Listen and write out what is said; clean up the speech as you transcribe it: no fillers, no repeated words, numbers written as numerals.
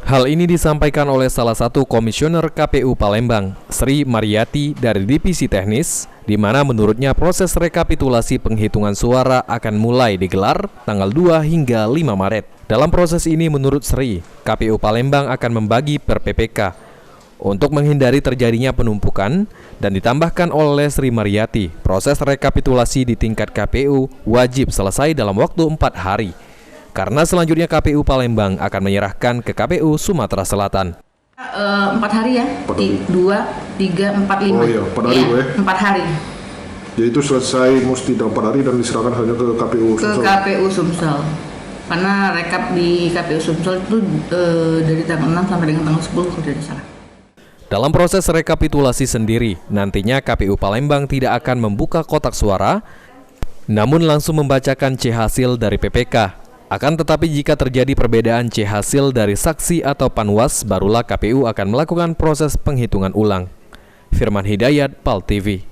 Hal ini disampaikan oleh salah satu komisioner KPU Palembang, Sri Mariati dari Divisi Teknis, di mana menurutnya proses rekapitulasi penghitungan suara akan mulai digelar tanggal 2 hingga 5 Maret. Dalam proses ini menurut Sri, KPU Palembang akan membagi per PPK untuk menghindari terjadinya penumpukan, dan ditambahkan oleh Sri Mariati, proses rekapitulasi di tingkat KPU wajib selesai dalam waktu 4 hari. Karena selanjutnya KPU Palembang akan menyerahkan ke KPU Sumatera Selatan. 4 hari ya, 2, 3, 4, 5. Oh iya, 4 hari ya? 4 hari. Jadi itu selesai mesti dalam 4 hari dan diserahkan hanya ke KPU Sumsel? Ke KPU Sumsel. Karena rekap di KPU Sumsel itu dari tanggal 6 sampai dengan tanggal 10 kalau tidak salah. Dalam proses rekapitulasi sendiri, nantinya KPU Palembang tidak akan membuka kotak suara, namun langsung membacakan C hasil dari PPK. Akan tetapi jika terjadi perbedaan C hasil dari saksi atau panwas, barulah KPU akan melakukan proses penghitungan ulang. Firman Hidayat, PAL TV.